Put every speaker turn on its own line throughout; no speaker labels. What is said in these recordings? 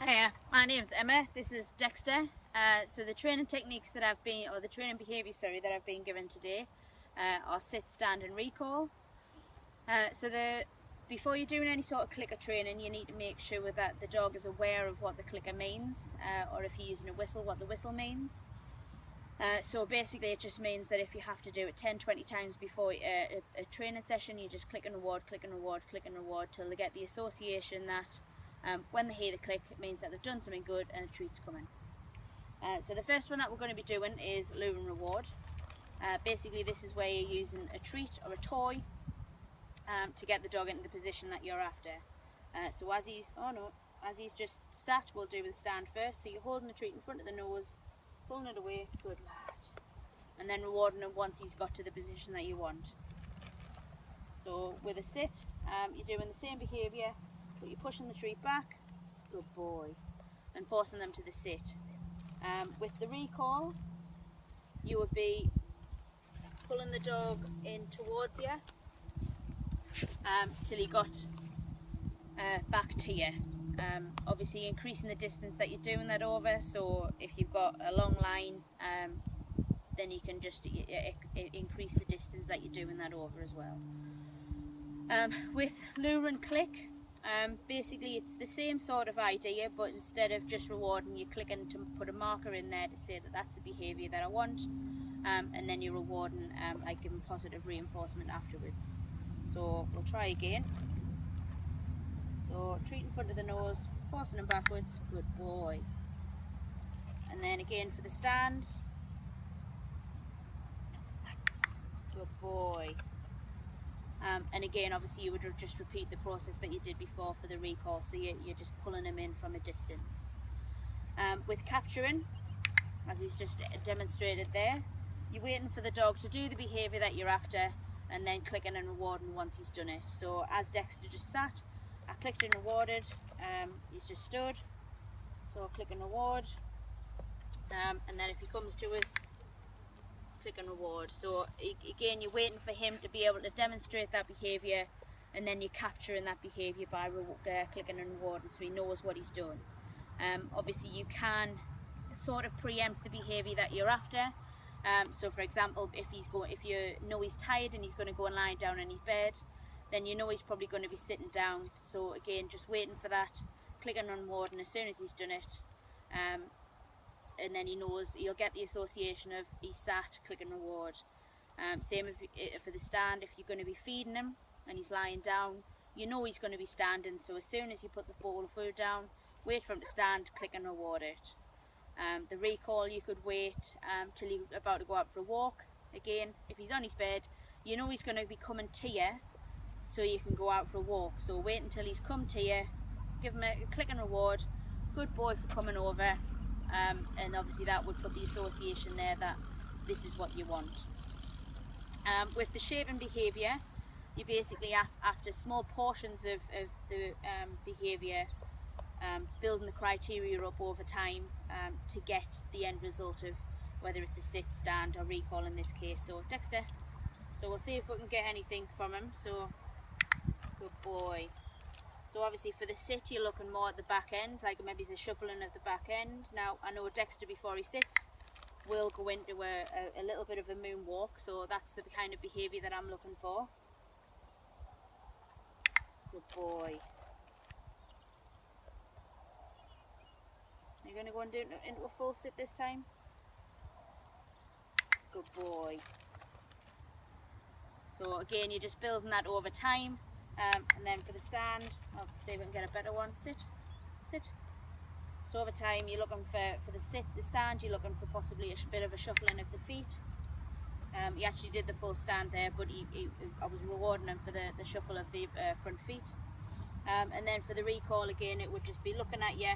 Hiya, my name's Emma. This is Dexter. So the training techniques that I've been, or the training behaviours, sorry, that I've been given today are sit, stand and recall. Before you're doing any sort of clicker training, you need to make sure that the dog is aware of what the clicker means, or if you're using a whistle, what the whistle means. So basically it just means that if you have to do it 10-20 times before a training session, you just click and reward, click and reward, click and reward till they get the association that when they hear the click, it means that they've done something good and a treat's coming. So the first one that we're going to be doing is lure and reward. Basically this is where you're using a treat or a toy to get the dog into the position that you're after. So as he's just sat, we'll do the stand first. So you're holding the treat in front of the nose, pulling it away, good lad, and then rewarding him once he's got to the position that you want. So with a sit, you're doing the same behaviour, but you're pushing the treat back, good boy, and forcing them to the sit. With the recall, you would be pulling the dog in towards you till he got back to you. Obviously increasing the distance that you're doing that over, so if you've got a long line, then you can just increase the distance that you're doing that over as well. With lure and click, basically it's the same sort of idea, but instead of just rewarding, you're clicking to put a marker in there to say that that's the behaviour that I want, and then you're rewarding, like giving positive reinforcement afterwards. So we'll try again. So treat in front of the nose, forcing him backwards, good boy. And then again for the stand, good boy. And again, obviously you would just repeat the process that you did before for the recall, so you're just pulling him in from a distance. With capturing, as he's just demonstrated there, you're waiting for the dog to do the behaviour that you're after, and then clicking and rewarding once he's done it. So as Dexter just sat, I clicked and rewarded, he's just stood, so click and reward, and then if he comes to us, click and reward. So again, you're waiting for him to be able to demonstrate that behaviour, and then you're capturing that behaviour by clicking and rewarding, so he knows what he's done. Obviously you can sort of preempt the behaviour that you're after. So for example, if you know he's tired and he's going to go and lie down in his bed, then you know he's probably going to be sitting down. So again, just waiting for that, clicking and rewarding as soon as he's done it, and then he knows, he'll get the association of he's sat, click and reward. Same for the stand. If you're going to be feeding him and he's lying down, you know he's going to be standing, so as soon as you put the bowl of food down, wait for him to stand, click and reward it. The recall, you could wait till you're about to go out for a walk. Again, if he's on his bed, you know he's going to be coming to you, so you can go out for a walk. So wait until he's come to you, give him a click and reward, good boy for coming over, and obviously that would put the association there that this is what you want. With the shaping behaviour, you basically after small portions of the behaviour, building the criteria up over time to get the end result of whether it's a sit, stand or recall in this case. So Dexter, so we'll see if we can get anything from him. So good boy. So obviously for the sit, you're looking more at the back end, like maybe the shuffling of the back end. Now I know Dexter, before he sits, will go into a little bit of a moonwalk, so that's the kind of behaviour that I'm looking for. Good boy. You're going to go and do it into a full sit this time. Good boy. So again, you're just building that over time. And then for the stand, I'll see if I can get a better one. Sit, sit. So over time, you're looking for the sit, the stand, you're looking for possibly a bit of a shuffling of the feet. He actually did the full stand there, but I was rewarding him for the shuffle of the front feet. And then for the recall, again, it would just be looking at you.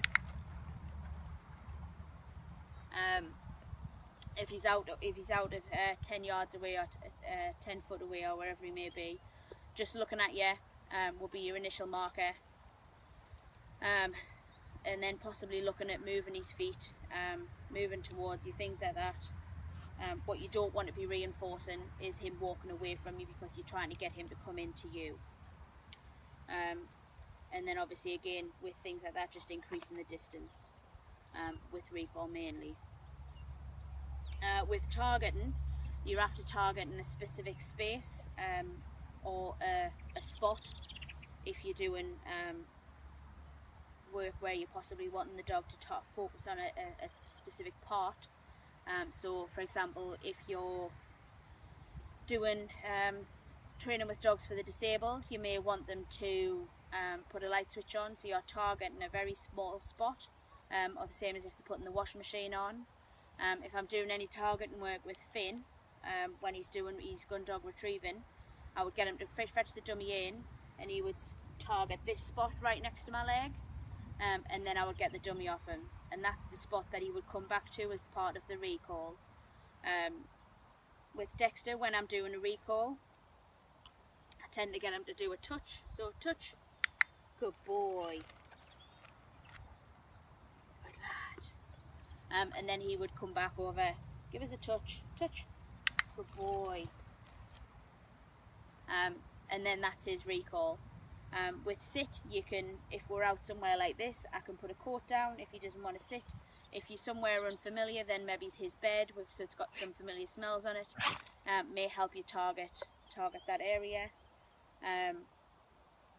If he's out at 10 yards away or 10 foot away or wherever he may be, just looking at you will be your initial marker, and then possibly looking at moving his feet, moving towards you, things like that. What you don't want to be reinforcing is him walking away from you, because you're trying to get him to come into you. and then obviously again with things like that, just increasing the distance with recall mainly. With targeting, you're after targeting a specific space or a spot if you're doing work where you're possibly wanting the dog to focus on a specific part. So for example, if you're doing training with dogs for the disabled, you may want them to put a light switch on, so you're targeting a very small spot, or the same as if they're putting the washing machine on. If I'm doing any targeting work with Finn, when he's doing his gun dog retrieving, I would get him to fetch the dummy in, and he would target this spot right next to my leg, and then I would get the dummy off him, and that's the spot that he would come back to as part of the recall. With Dexter, when I'm doing a recall, I tend to get him to do a touch. So touch, good boy, good lad. And then he would come back over, give us a touch, touch, good boy. And then that's his recall. With sit, you can, if we're out somewhere like this, I can put a coat down if he doesn't want to sit. If you're somewhere unfamiliar, then maybe it's his bed, so it's got some familiar smells on it. May help you target that area.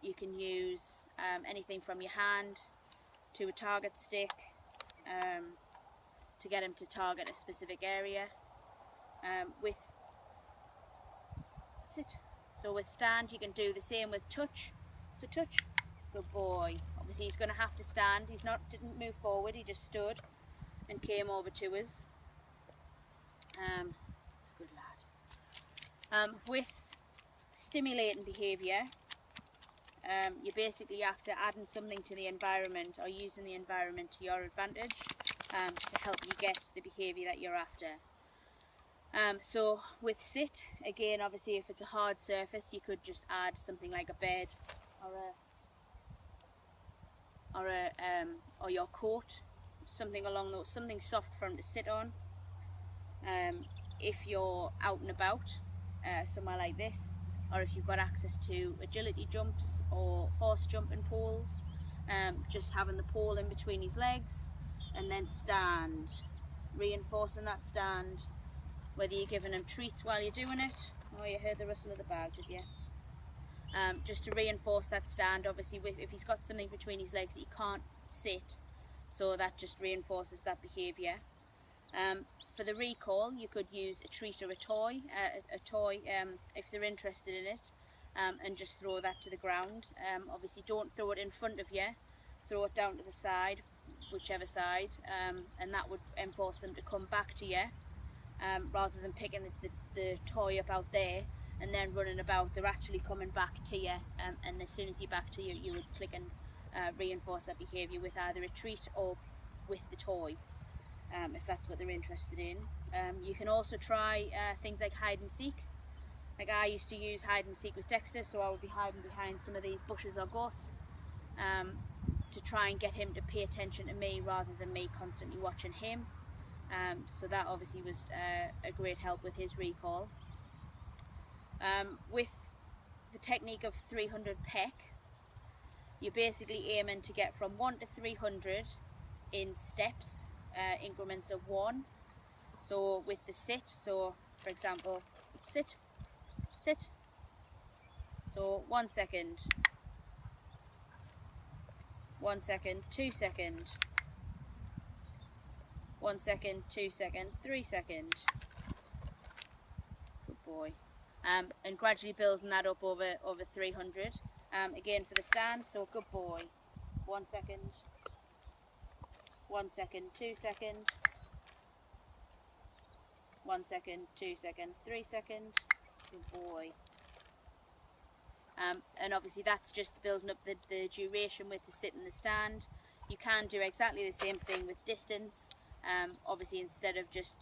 You can use anything from your hand to a target stick to get him to target a specific area. With sit, so with stand, you can do the same with touch. So touch, good boy. Obviously he's going to have to stand. Didn't move forward. He just stood and came over to us. It's a good lad. With stimulating behaviour, you're basically after adding something to the environment or using the environment to your advantage to help you get the behaviour that you're after. So with sit, again, obviously if it's a hard surface, you could just add something like a bed or your coat, something along those, something soft for him to sit on. If you're out and about somewhere like this, or if you've got access to agility jumps or horse jumping poles, just having the pole in between his legs and then stand, reinforcing that stand, whether you're giving him treats while you're doing it. Oh, you heard the rustle of the bag, did you? Just to reinforce that stand. Obviously if he's got something between his legs he can't sit, so that just reinforces that behaviour. For the recall, you could use a treat or a toy if they're interested in it, and just throw that to the ground. Obviously don't throw it in front of you, throw it down to the side, whichever side, and that would enforce them to come back to you, rather than picking the toy up out there and then running about. They're actually coming back to you, and as soon as you're back to you, you would click and reinforce that behaviour with either a treat or with the toy, if that's what they're interested in. You can also try things like hide and seek. Like I used to use hide and seek with Dexter, so I would be hiding behind some of these bushes or gorse to try and get him to pay attention to me rather than me constantly watching him. So that obviously was a great help with his recall. With the technique of 300 peck, you're basically aiming to get from 1 to 300 in steps, increments of 1. So with the sit, so for example, sit, sit, so 1 second, 1 second, 2 second, 1 second, 2 second, 3 second, good boy. And gradually building that up over 300. Again for the stand, so good boy, 1 second, 1 second, 2 second, 1 second, 2 second, 3 second, good boy. And obviously that's just building up the duration with the sit and the stand. You can do exactly the same thing with distance. Obviously instead of just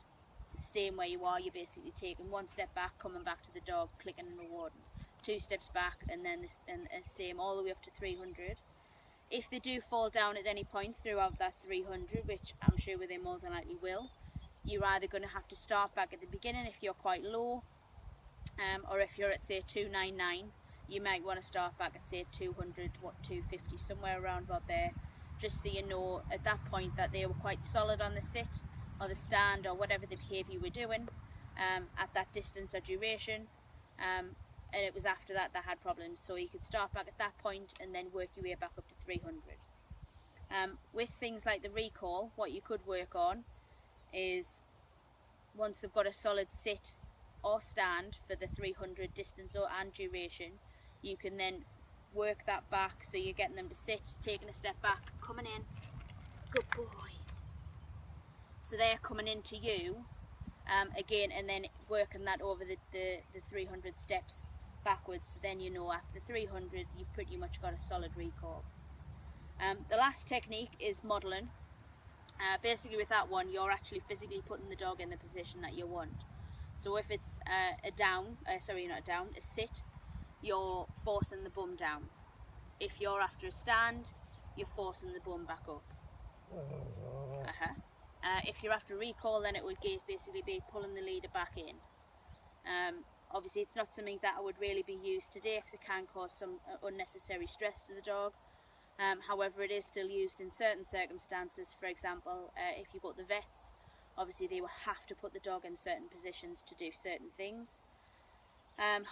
staying where you are, you're basically taking 1 step back, coming back to the dog, clicking and rewarding, 2 steps back, and then same all the way up to 300. If they do fall down at any point throughout that 300, which I'm sure they more than likely will, you're either going to have to start back at the beginning if you're quite low, or if you're at say 299, you might want to start back at say 200, 250, somewhere around about there, just so you know at that point that they were quite solid on the sit or the stand or whatever the behaviour you were doing at that distance or duration, and it was after that they had problems. So you could start back at that point and then work your way back up to 300. With things like the recall, what you could work on is, once they've got a solid sit or stand for the 300 distance or and duration, you can then work that back, so you're getting them to sit, taking a step back, coming in, good boy, so they're coming into you again, and then working that over the 300 steps backwards, so then you know after 300 you've pretty much got a solid recall. The last technique is modelling. Basically with that one, you're actually physically putting the dog in the position that you want. So if it's a sit, you're forcing the bum down. If you're after a stand, you're forcing the bum back up. If you're after a recall, then it would basically be pulling the leader back in. Obviously it's not something that I would really be used today, because it can cause some unnecessary stress to the dog. However, it is still used in certain circumstances. For example, if you go to the vets, obviously they will have to put the dog in certain positions to do certain things.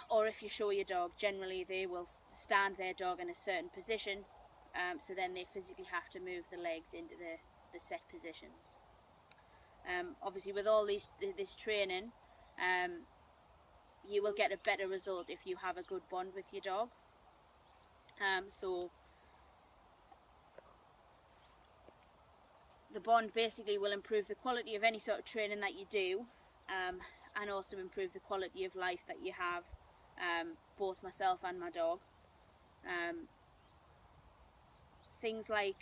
Or if you show your dog, generally they will stand their dog in a certain position, so then they physically have to move the legs into the set positions. Obviously with all this training, you will get a better result if you have a good bond with your dog. So the bond basically will improve the quality of any sort of training that you do, and also improve the quality of life that you have, both myself and my dog. Things like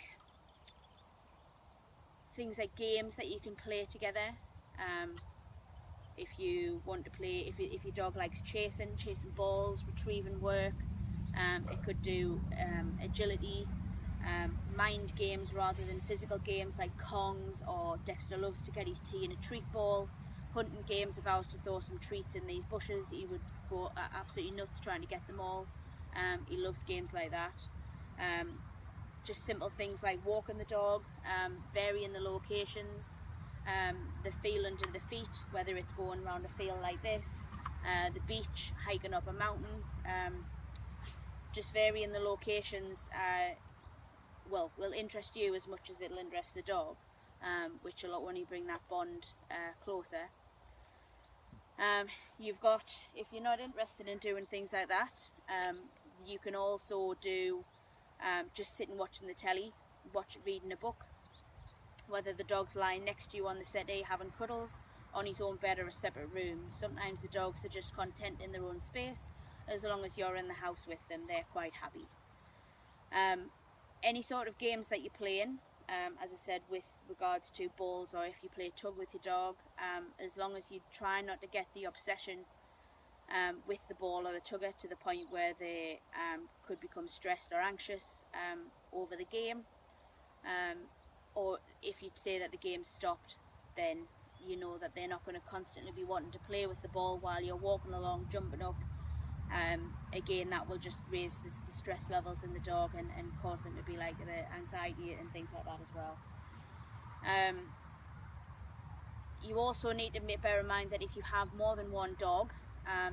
games that you can play together. If you want to play, if your dog likes chasing balls, retrieving work, it could do agility, mind games rather than physical games like Kongs, or Dexter loves to get his tea in a treat ball. Hunting games, if I was to throw some treats in these bushes, he would go absolutely nuts trying to get them all. He loves games like that. Just simple things like walking the dog, varying the locations, the feel under the feet, whether it's going around a field like this, the beach, hiking up a mountain. Just varying the locations will interest you as much as it'll interest the dog, which will only bring that bond closer. You've got, if you're not interested in doing things like that, you can also do just sitting watching the telly, reading a book, whether the dog's lying next to you on the settee having cuddles, on his own bed or a separate room. Sometimes the dogs are just content in their own space. As long as you're in the house with them, they're quite happy. Any sort of games that you're playing, as I said, with regards to balls, or if you play tug with your dog, as long as you try not to get the obsession with the ball or the tugger to the point where they could become stressed or anxious over the game, or if you'd say that the game's stopped, then you know that they're not going to constantly be wanting to play with the ball while you're walking along, jumping up. Again, that will just raise the stress levels in the dog and cause them to be like the anxiety and things like that as well. You also need to bear in mind that if you have more than one dog,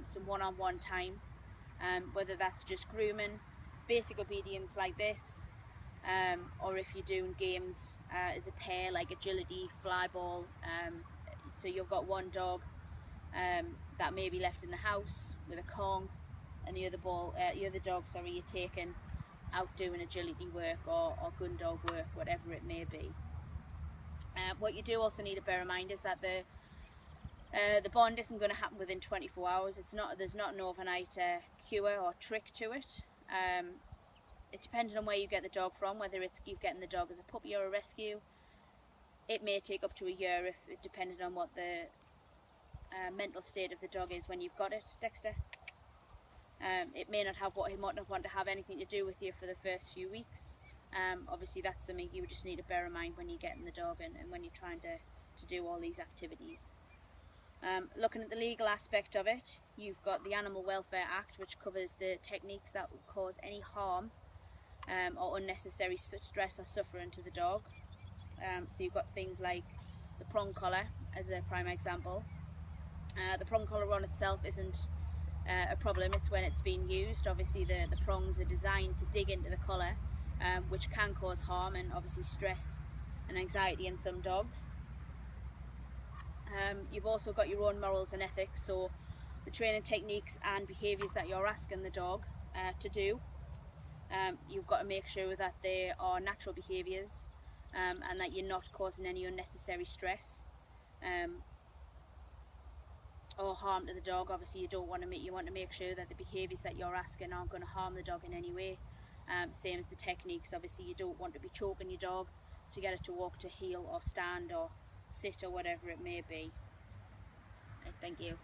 some one-on-one time, whether that's just grooming, basic obedience like this, or if you're doing games as a pair like agility, fly ball, so you've got one dog that may be left in the house with a Kong, and the other dog you're taking out doing agility work or gun dog work, whatever it may be. What you do also need to bear in mind is that the bond isn't going to happen within 24 hours. There's not an overnight cure or trick to it. It depends on where you get the dog from, whether it's you're getting the dog as a puppy or a rescue. It may take up to a year, depending on what the mental state of the dog is when you've got it, Dexter. It may not want to have anything to do with you for the first few weeks. Obviously that's something you would just need to bear in mind when you're getting the dog and when you're trying to do all these activities. Looking at the legal aspect of it, you've got the Animal Welfare Act, which covers the techniques that will cause any harm or unnecessary stress or suffering to the dog. So you've got things like the prong collar as a prime example. The prong collar on itself isn't a problem, it's when it's being used. Obviously the prongs are designed to dig into the collar, which can cause harm and obviously stress and anxiety in some dogs. You've also got your own morals and ethics, so the training techniques and behaviours that you're asking the dog to do. You've got to make sure that they are natural behaviours and that you're not causing any unnecessary stress or harm to the dog. Obviously you want to make sure that the behaviours that you're asking aren't going to harm the dog in any way. Same as the techniques. Obviously you don't want to be choking your dog to get it to walk, to heel or stand or sit or whatever it may be. Right, thank you.